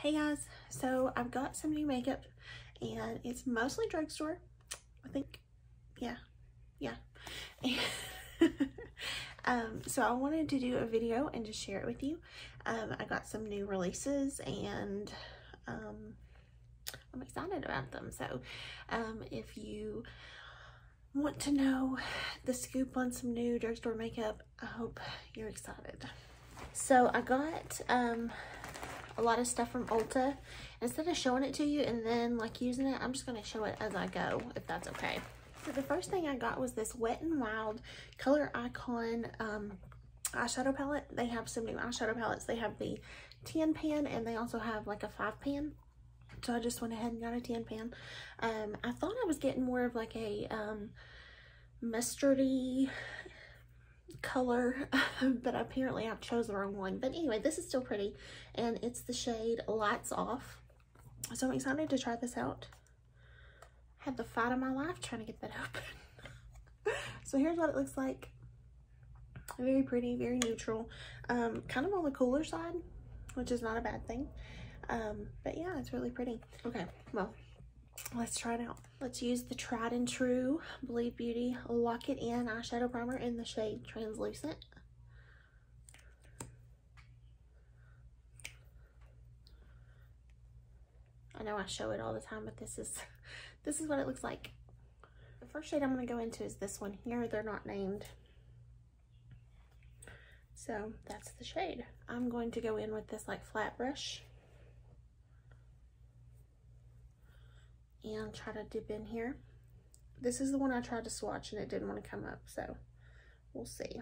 Hey guys, so I've got some new makeup and it's mostly drugstore, I think. Yeah. So I wanted to do a video and just share it with you. I got some new releases and I'm excited about them. So if you want to know the scoop on some new drugstore makeup, I hope you're excited. So I got a lot of stuff from Ulta. Instead of showing it to you and then like using it, I'm just going to show it as I go, if that's okay. So the first thing I got was this Wet n Wild Color Icon eyeshadow palette. They have some new eyeshadow palettes. They have the 10 pan and they also have like a 5 pan. So I just went ahead and got a 10 pan. I thought I was getting more of like a mustardy color, but apparently I've chose the wrong one. But anyway, this is still pretty and it's the shade Lights Off. So I'm excited to try this out. Had the fight of my life trying to get that open. So here's what it looks like. Very pretty, very neutral, kind of on the cooler side, which is not a bad thing. But yeah, it's really pretty. Okay, well, let's try it out. Let's use the tried and true Believe Beauty Lock It In eyeshadow primer in the shade Translucent. I know I show it all the time, but this is what it looks like. The first shade I'm going to go into is this one here. They're not named. So that's the shade. I'm going to go in with this like flat brush and try to dip in here. This is the one I tried to swatch and it didn't want to come up, so we'll see.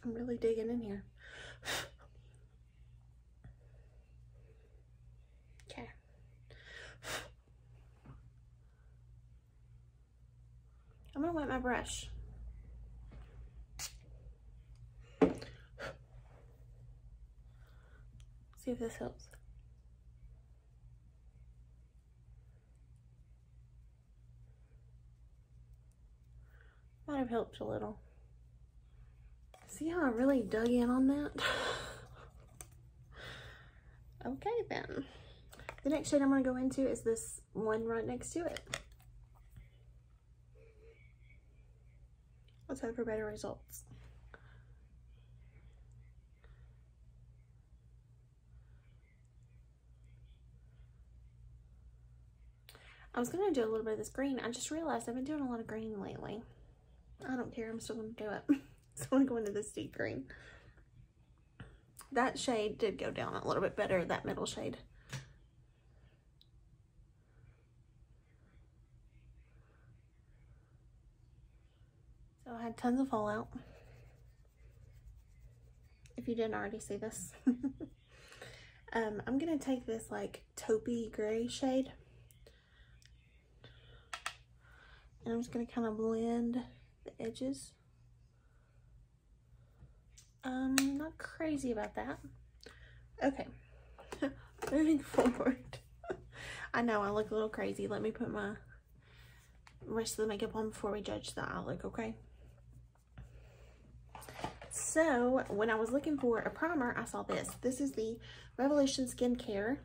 I'm really digging in here. Okay. I'm gonna wet my brush. See if this helps. Might have helped a little. See how I really dug in on that? Okay then. The next shade I'm going to go into is this one right next to it. Let's hope for better results. I was going to do a little bit of this green. I just realized I've been doing a lot of green lately. I don't care. I'm still going to do it. So I'm going to go into this deep green. That shade did go down a little bit better, that middle shade. So I had tons of fallout. If you didn't already see this. I'm going to take this like taupey gray shade. And I'm just going to kind of blend the edges. Not crazy about that. Okay, moving forward. I know I look a little crazy. Let me put my rest of the makeup on before we judge the eye look, okay? So, when I was looking for a primer, I saw this. This is the Revolution Skincare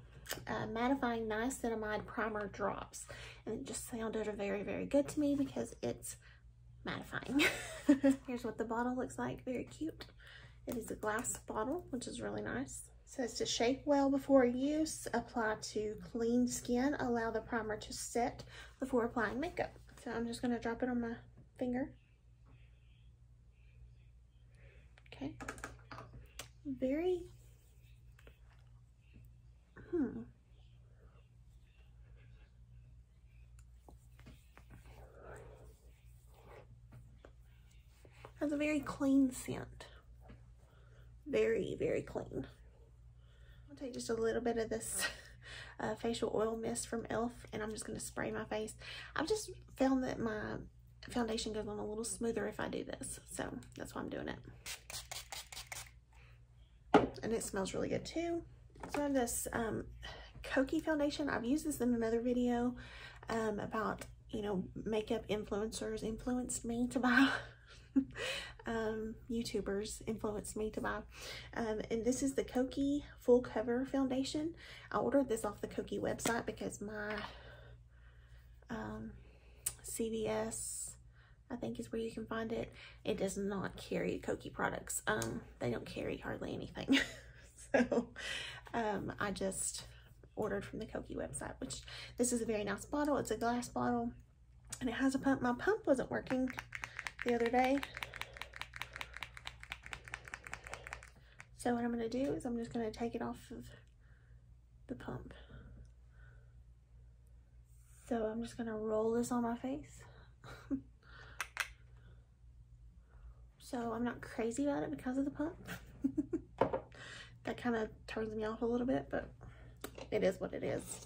Mattifying Niacinamide Primer Drops. And it just sounded very, very good to me because it's mattifying. Here's what the bottle looks like. Very cute. It is a glass bottle, which is really nice. It says to shake well before use, apply to clean skin, allow the primer to set before applying makeup. So I'm just going to drop it on my finger. Okay. Very, has a very clean scent. Very, very clean. I'll take just a little bit of this facial oil mist from e.l.f. and I'm just going to spray my face. I've just found that my foundation goes on a little smoother if I do this, so that's why I'm doing it. And it smells really good too. So I have this Kokie foundation. I've used this in another video about you know, makeup influencers influenced me to buy. YouTubers influenced me to buy. And this is the Kokie Full Cover Foundation. I ordered this off the Kokie website because my CVS, I think is where you can find it. It does not carry Kokie products. They don't carry hardly anything. So I just ordered from the Kokie website, which this is a very nice bottle. It's a glass bottle and it has a pump. My pump wasn't working the other day. So what I'm going to do is I'm just going to take it off of the pump. So I'm just going to roll this on my face. So I'm not crazy about it because of the pump. That kind of turns me off a little bit, but it is what it is.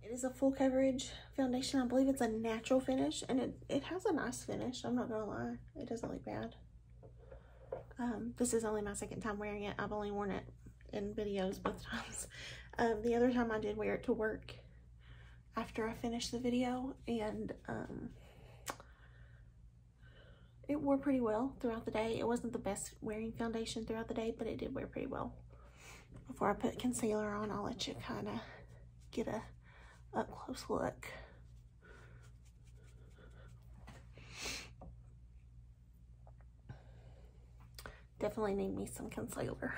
It is a full coverage foundation. I believe it's a natural finish, and it has a nice finish. I'm not gonna lie, it doesn't look bad. This is only my second time wearing it. I've only worn it in videos both times. The other time I did wear it to work after I finished the video, and it wore pretty well throughout the day. It wasn't the best wearing foundation throughout the day, but it did wear pretty well. Before I put concealer on, I'll let you kind of get a up close look. Definitely need me some concealer.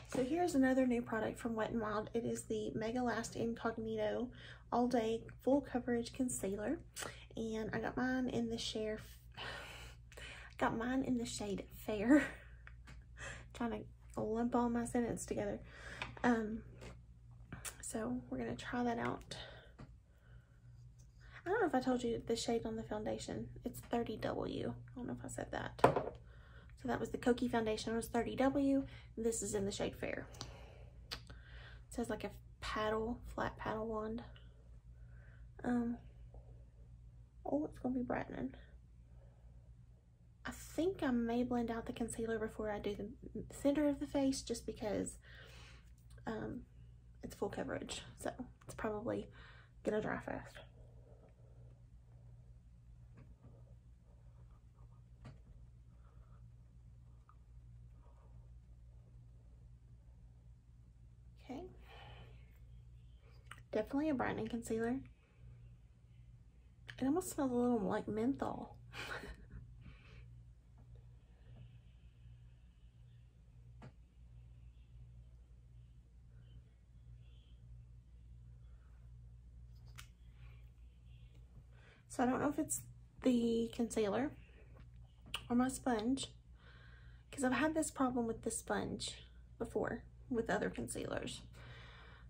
So here's another new product from Wet n Wild. It is the Mega Last Incognito All Day Full Coverage Concealer, and I got mine in the shade Fair. Trying to lump all my sentence together. So we're gonna try that out. I don't know if I told you the shade on the foundation. It's 30W. I don't know if I said that. So that was the Kokie foundation. It was 30W. This is in the shade Fair. It says like a flat paddle wand. Oh, it's gonna be brightening. I think I may blend out the concealer before I do the center of the face, just because it's full coverage, so it's probably gonna dry fast. Okay, definitely a brightening concealer. It almost smells a little like menthol. So I don't know if it's the concealer or my sponge, because I've had this problem with the sponge before with other concealers.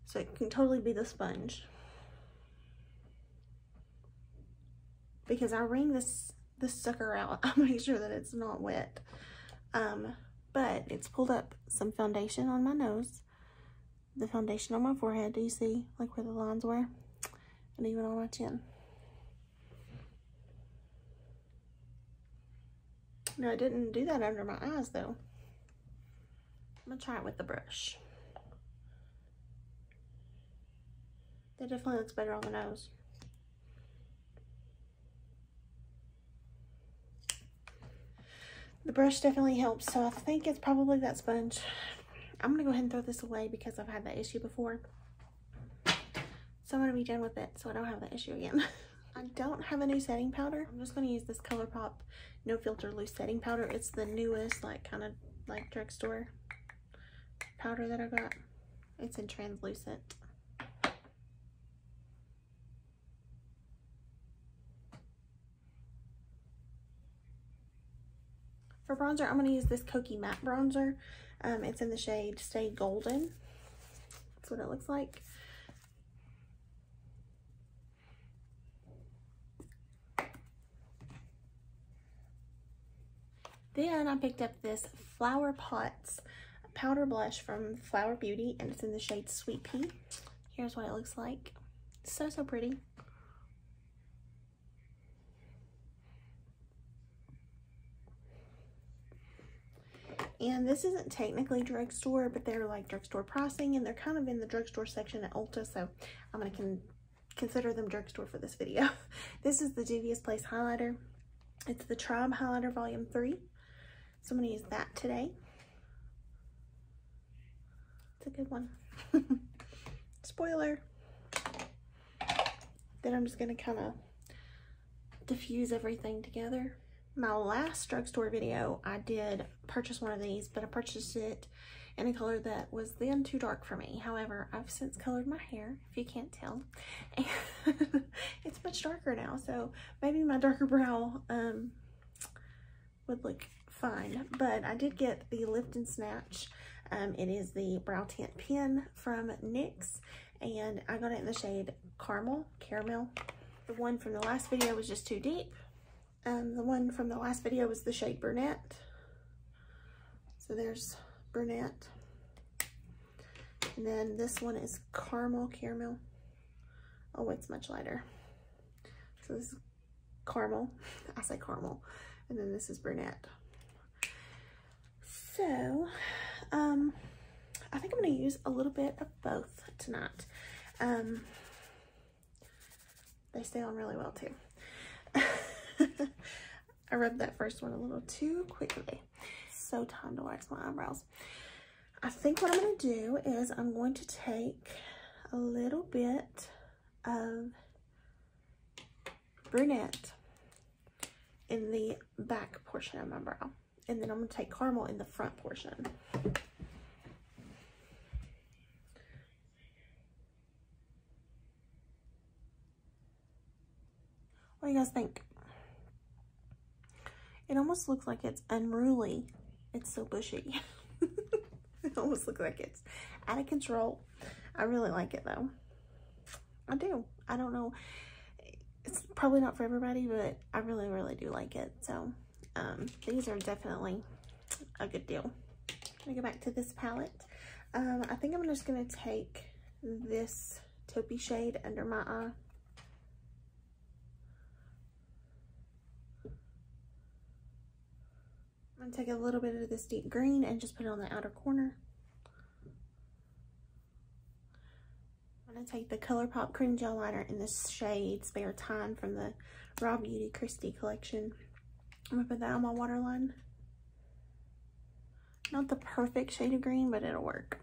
So it can totally be the sponge, because I wring this sucker out. I make sure that it's not wet. But it's pulled up some foundation on my nose, the foundation on my forehead. Do you see like where the lines were? And even on my chin. No, I didn't do that under my eyes though. I'm gonna try it with the brush. That definitely looks better on the nose. The brush definitely helps, so I think it's probably that sponge. I'm gonna go ahead and throw this away because I've had that issue before. So I'm gonna be done with it so I don't have that issue again. I don't have a new setting powder. I'm just gonna use this ColourPop No Filter Loose Setting Powder. It's the newest, like, kind of like drugstore powder that I got. It's in translucent. For bronzer, I'm going to use this Kokie Matte Bronzer. It's in the shade Stay Golden. That's what it looks like. Then I picked up this Flower Pots powder blush from Flower Beauty, and it's in the shade Sweet Pea. Here's what it looks like. So pretty. And this isn't technically drugstore, but they're like drugstore pricing, and they're kind of in the drugstore section at Ulta, so I'm going to consider them drugstore for this video. This is the Juvia's Place highlighter. It's the Tribe Highlighter Volume 3. So I'm going to use that today. It's a good one. Spoiler. Then I'm just going to kind of diffuse everything together. My last drugstore video, I did purchase one of these, but I purchased it in a color that was then too dark for me. However, I've since colored my hair, if you can't tell, and it's much darker now, so maybe my darker brow would look fine. But I did get the Lift and Snatch. It is the brow tint pen from NYX, and I got it in the shade Caramel. The one from the last video was just too deep. The one from the last video was the shade Brunette. So there's Brunette. And then this one is Caramel. Oh, it's much lighter. So this is Caramel. I say Caramel. And then this is Brunette. So, I think I'm going to use a little bit of both tonight. They stay on really well too. I rubbed that first one a little too quickly. So time to wax my eyebrows. I think what I'm going to do is I'm going to take a little bit of Brunette in the back portion of my brow. And then I'm going to take Caramel in the front portion. What do you guys think? It almost looks like it's unruly. It's so bushy. It almost looks like it's out of control. I really like it though. I do. I don't know. It's probably not for everybody, but I really, really do like it. So these are definitely a good deal. I'm gonna go back to this palette. I think I'm just gonna take this taupey shade under my eye. I'm gonna take a little bit of this deep green and just put it on the outer corner. I'm gonna take the ColourPop Cream Gel Liner in this shade Spare Time from the Raw Beauty Christie collection. I'm gonna put that on my waterline. Not the perfect shade of green, but it'll work.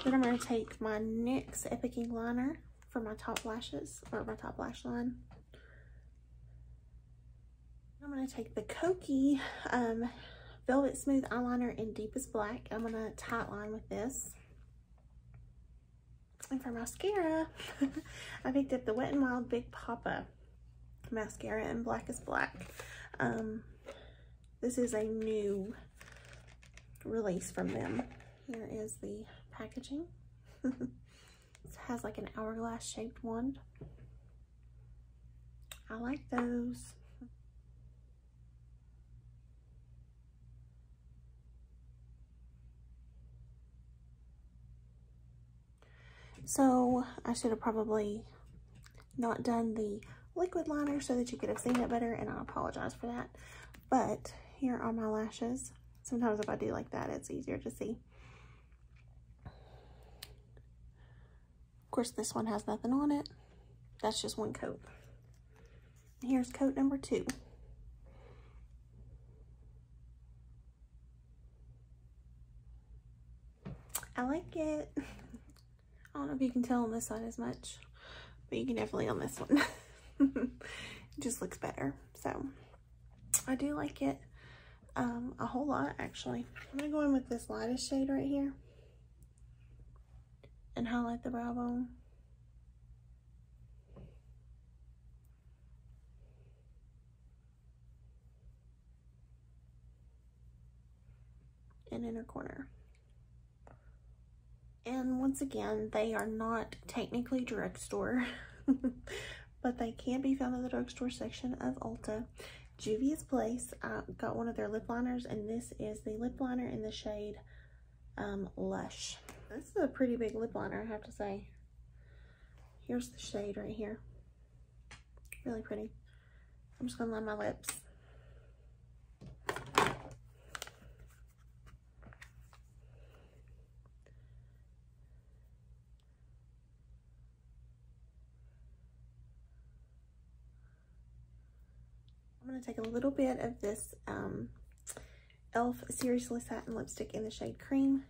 Then I'm gonna take my NYX Epic Ink Liner for my top lashes, or my top lash line. I'm going to take the Kokie Velvet Smooth Eyeliner in Deepest Black. I'm going to tight line with this. And for mascara, I picked up the Wet n Wild Big Papa mascara in Blackest Black. This is a new release from them. Here is the packaging. It has like an hourglass shaped wand. I like those. So I should have probably not done the liquid liner so that you could have seen it better, and I apologize for that. But here are my lashes. Sometimes if I do like that, it's easier to see. Of course, this one has nothing on it. That's just one coat. And here's coat number 2. I like it. I don't know if you can tell on this side as much, but you can definitely on this one. It just looks better. So I do like it a whole lot, actually. I'm going to go in with this lightest shade right here and highlight the brow bone. And inner corner. And once again, they are not technically drugstore, but they can be found in the drugstore section of Ulta. Juvia's Place, I got one of their lip liners, and this is the lip liner in the shade Lush. This is a pretty big lip liner, I have to say. Here's the shade right here. Really pretty. I'm just gonna line my lips. going to take a little bit of this e.l.f. Seriously Satin Lipstick in the shade Cream.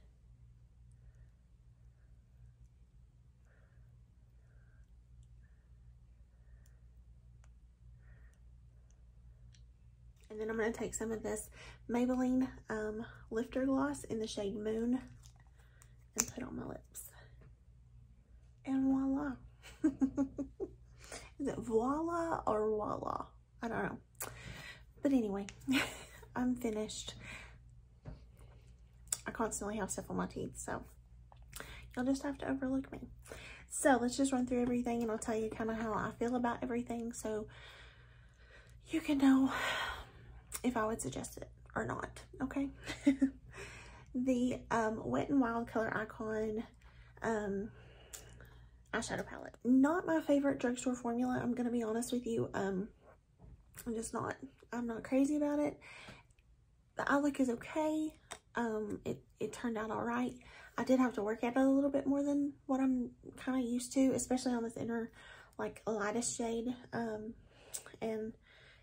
And then I'm going to take some of this Maybelline Lifter Gloss in the shade Moon and put on my lips. And voila. Is it voila or voila? I don't know. But anyway, I'm finished. I constantly have stuff on my teeth, so you'll just have to overlook me. So let's just run through everything and I'll tell you kind of how I feel about everything so you can know if I would suggest it or not, okay? The Wet n Wild Color Icon eyeshadow palette. Not my favorite drugstore formula, I'm gonna be honest with you. I'm not crazy about it. The eye look is okay. It turned out all right. I did have to work at it a little bit more than what I'm kind of used to, especially on this inner, like, lightest shade. And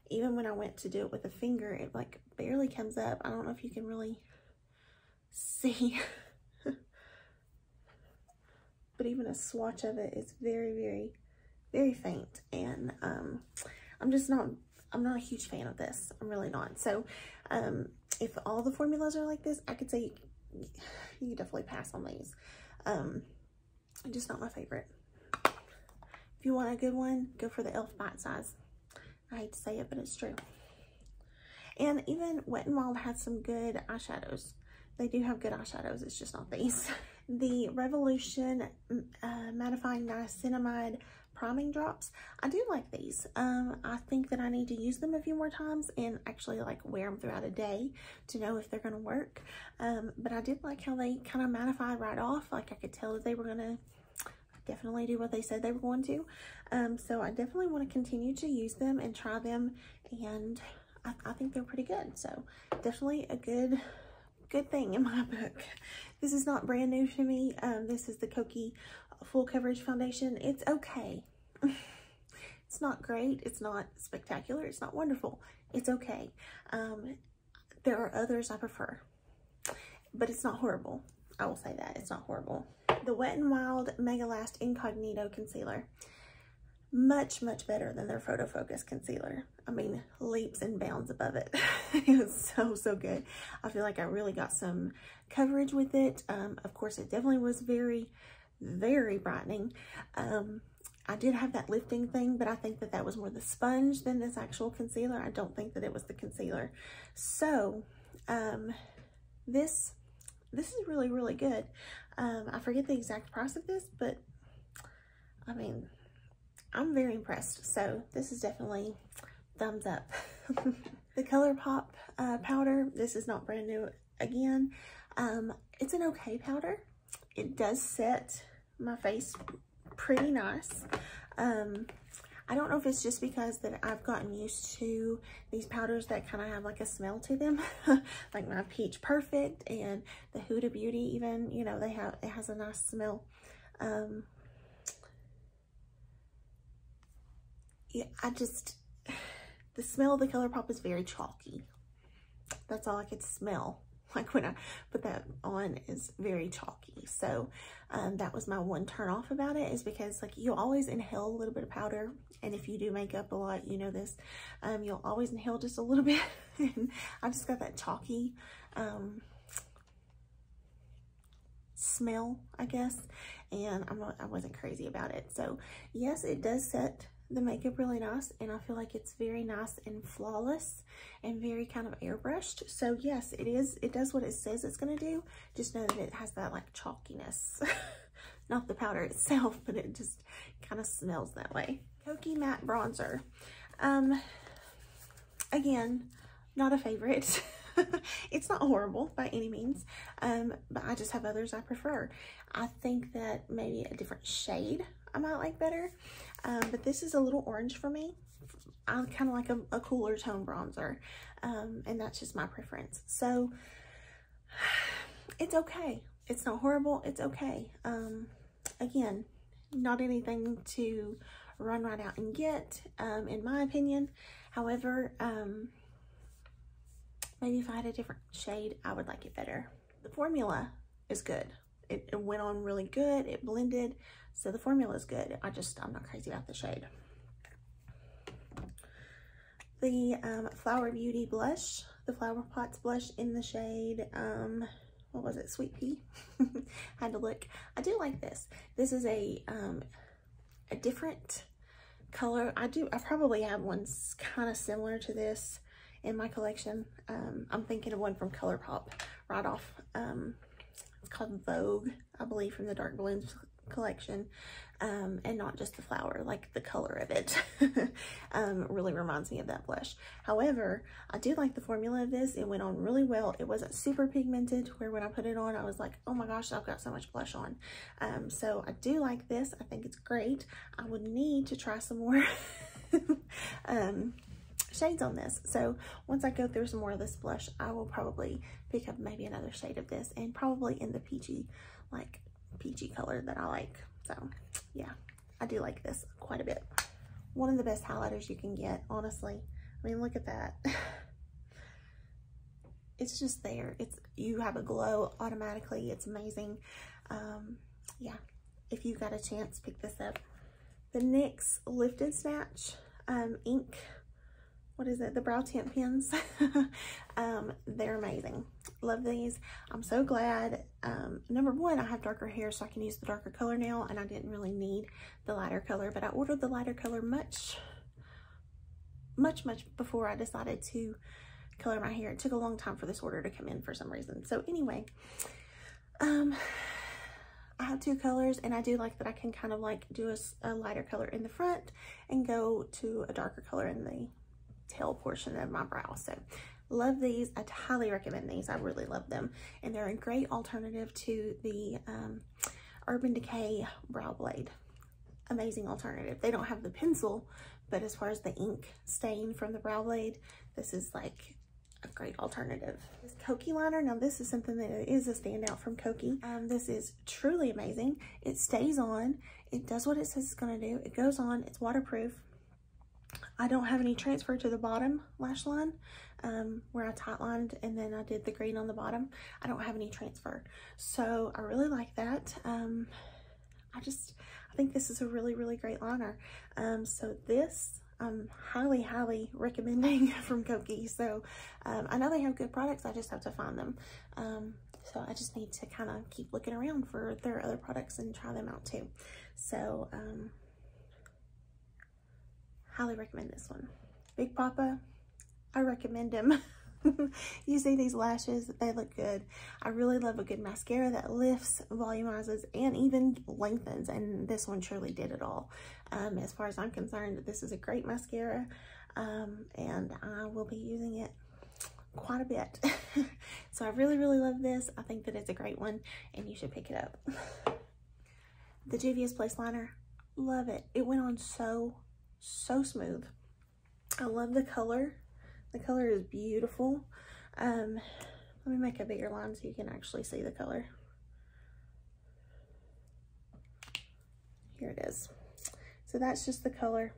even when I went to do it with a finger, it, like, barely comes up. I don't know if you can really see. But even a swatch of it is very, very, very faint. And I'm not a huge fan of this. I'm really not. So if all the formulas are like this, I could say you could definitely pass on these. Just not my favorite. If you want a good one, go for the e.l.f. Bite Size. I hate to say it, but it's true. And even Wet n Wild has some good eyeshadows. They do have good eyeshadows. It's just not these. The Revolution Mattifying Niacinamide Priming Drops. I do like these. I think that I need to use them a few more times and actually like wear them throughout a day to know if they're going to work. But I did like how they kind of mattified right off. Like I could tell that they were going to definitely do what they said they were going to. So I definitely want to continue to use them and try them, and I think they're pretty good. So definitely a good thing in my book. This is not brand new to me. This is the Kokie Full Coverage Foundation. It's okay. It's not great. It's not spectacular. It's not wonderful. It's okay. There are others I prefer, but it's not horrible. I will say that. It's not horrible. The Wet n Wild Mega Last Incognito Concealer. Much, much better than their Photo Focus concealer. I mean, leaps and bounds above it. It was so good. I feel like I really got some coverage with it. Of course, it definitely was very, very brightening. I did have that lifting thing, but I think that that was more the sponge than this actual concealer. I don't think that it was the concealer. So, this is really, really good. I forget the exact price of this, but I mean, I'm very impressed. So this is definitely thumbs up. The ColourPop powder. This is not brand new again. It's an okay powder. It does set my face pretty nice. I don't know if it's just because that I've gotten used to these powders that kind of have like a smell to them. Like my Peach Perfect and the Huda Beauty even, you know, it has a nice smell. Yeah, the smell of the ColourPop is very chalky. That's all I could smell. Like when I put that on, is very chalky. So that was my one turn off about it, is because like you always inhale a little bit of powder. And if you do makeup a lot, you know this, you'll always inhale just a little bit. And I just got that chalky smell, I guess. And I wasn't crazy about it. So yes, it does set the makeup really nice, and I feel like it's very nice and flawless and very kind of airbrushed. So yes, it does what it says it's going to do. Just know that it has that like chalkiness. Not the powder itself, but it just kind of smells that way. Kokie Matte Bronzer. Again, not a favorite. It's not horrible by any means, but I just have others I prefer. I think that maybe a different shade I might like better, but this is a little orange for me. I kind of like a cooler tone bronzer, and that's just my preference. So it's okay. It's not horrible. It's okay. Again, not anything to run right out and get, in my opinion. However, maybe if I had a different shade, I would like it better. The formula is good. It went on really good. It blended, so the formula is good. I'm not crazy about the shade. The Flower Beauty blush, the Flower Pots blush in the shade, what was it, Sweet Pea? Had to look. I do like this. This is a different color. I probably have ones kind of similar to this in my collection. I'm thinking of one from ColourPop right off. It's called Vogue, I believe, from the Dark Blends collection. And not just the flower, like the color of it really reminds me of that blush. However, I do like the formula of this. It went on really well. It wasn't super pigmented where when I put it on, I was like, oh my gosh, I've got so much blush on. So I do like this. I think it's great. I would need to try some more shades on this. So once I go through some more of this blush, I will probably pick up maybe another shade of this, and probably in the peachy color that I like. So yeah, I do like this quite a bit. One of the best highlighters you can get, honestly. I mean, look at that. It's just there. You have a glow automatically. It's amazing. Yeah, if you got a chance, pick this up. The NYX Lift and Snatch ink, what is it? The brow tint pens. They're amazing. Love these. I'm so glad. Number one, I have darker hair, so I can use the darker color now, and I didn't really need the lighter color, but I ordered the lighter color much before I decided to color my hair. It took a long time for this order to come in for some reason. So anyway, I have two colors, and I do like that I can kind of like do a lighter color in the front and go to a darker color in the tail portion of my brow. So love these. I highly recommend these. I really love them, and they're a great alternative to the Urban Decay brow blade. Amazing alternative. They don't have the pencil, but as far as the ink stain from the brow blade, this is like a great alternative. This Kokie liner, now this is something that is a standout from Kokie. This is truly amazing. It stays on. It does what it says it's going to do. It goes on. It's waterproof. I don't have any transfer to the bottom lash line where I tightlined and then I did the green on the bottom. I don't have any transfer. So I really like that. I think this is a really, really great liner. So this I'm highly recommending from Kokie. So I know they have good products. I just have to find them. So I just need to kind of keep looking around for their other products and try them out too. So highly recommend this one. Big Papa, I recommend him. You see these lashes, they look good. I really love a good mascara that lifts, volumizes, and even lengthens, and this one truly did it all. As far as I'm concerned, this is a great mascara, and I will be using it quite a bit. So I really love this. I think that it's a great one, and you should pick it up. The Juvia's Place liner, love it. It went on so smooth. I love the color. The color is beautiful. Let me make a bigger line so you can actually see the color. Here it is. So that's just the color.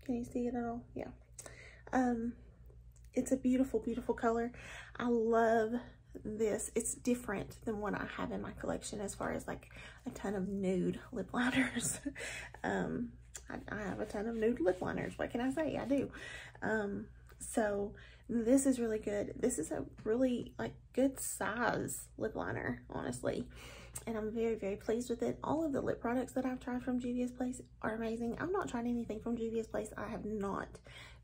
Can you see it at all? Yeah. It's a beautiful color. I love this. It's different than what I have in my collection as far as like a ton of nude lip liners. I have a ton of nude lip liners. What can I say? I do. So this is really good. This is a really like good size lip liner, honestly. And I'm very pleased with it. All of the lip products that I've tried from Juvia's Place are amazing. I've not tried anything from Juvia's Place I have not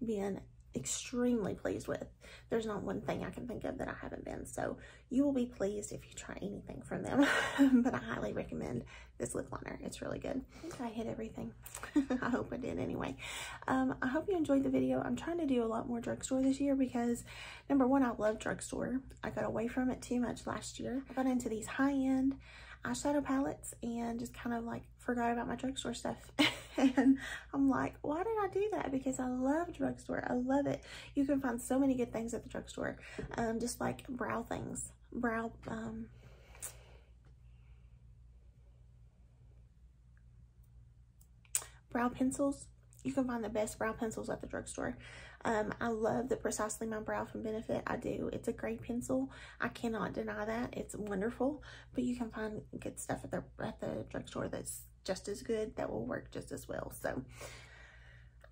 been extremely pleased with. There's not one thing I can think of that I haven't been. So you will be pleased if you try anything from them. But I highly recommend this lip liner. It's really good. I think I hit everything. I hope I did anyway. I hope you enjoyed the video. I'm trying to do a lot more drugstore this year because number one, I love drugstore. I got away from it too much last year. I got into these high-end eyeshadow palettes and just kind of like forgot about my drugstore stuff. And I'm like, why did I do that? Because I love drugstore. I love it. You can find so many good things at the drugstore. Just like brow things, brow pencils. you can find the best brow pencils at the drugstore. I love the Precisely My Brow from Benefit. I do. It's a great pencil. I cannot deny that. It's wonderful. But you can find good stuff at the drugstore that's just as good, that will work just as well. So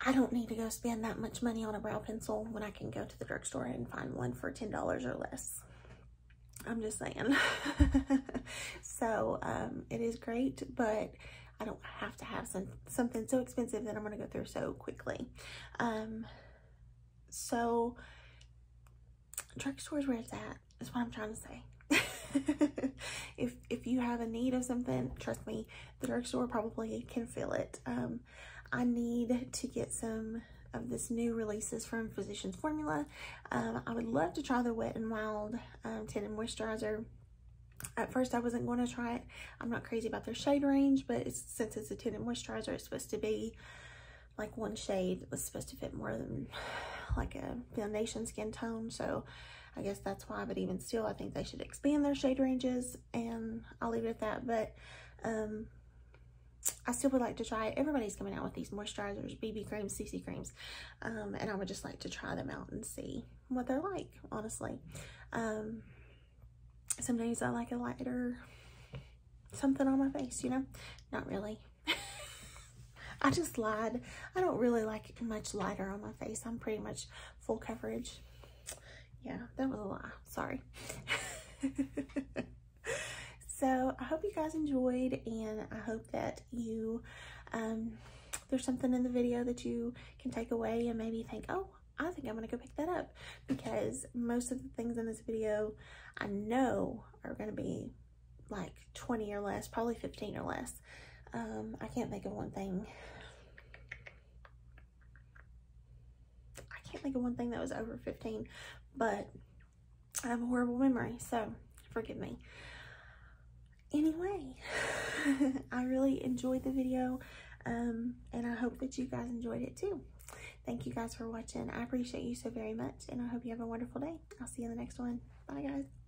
I don't need to go spend that much money on a brow pencil when I can go to the drugstore and find one for $10 or less. I'm just saying. So it is great, but I don't have to have something so expensive that I'm going to go through so quickly. So drugstore's where it's at, is what I'm trying to say. If you have a need of something, trust me, the drugstore probably can fill it. I need to get some of this new releases from Physicians Formula. I would love to try the Wet n Wild Tinted Moisturizer. At first I wasn't going to try it. I'm not crazy about their shade range, but since it's a tinted moisturizer, it's supposed to be like one shade. It's supposed to fit more than like a foundation skin tone, so I guess that's why. But even still, I think they should expand their shade ranges, and I'll leave it at that. But I still would like to try it. Everybody's coming out with these moisturizers, BB creams, CC creams, and I would just like to try them out and see what they're like, honestly. Some days I like a lighter something on my face, you know? Not really. I just lied. I don't really like much lighter on my face. I'm pretty much full coverage. Yeah, that was a lie. Sorry. So I hope you guys enjoyed, and I hope that you, there's something in the video that you can take away and maybe think, oh, I think I'm gonna go pick that up, because most of the things in this video I know are gonna be like 20 or less, probably 15 or less. I can't think of one thing. I can't think of one thing that was over 15, but I have a horrible memory, so forgive me. Anyway, I really enjoyed the video, and I hope that you guys enjoyed it too. Thank you guys for watching. I appreciate you so very much, and I hope you have a wonderful day. I'll see you in the next one. Bye, guys.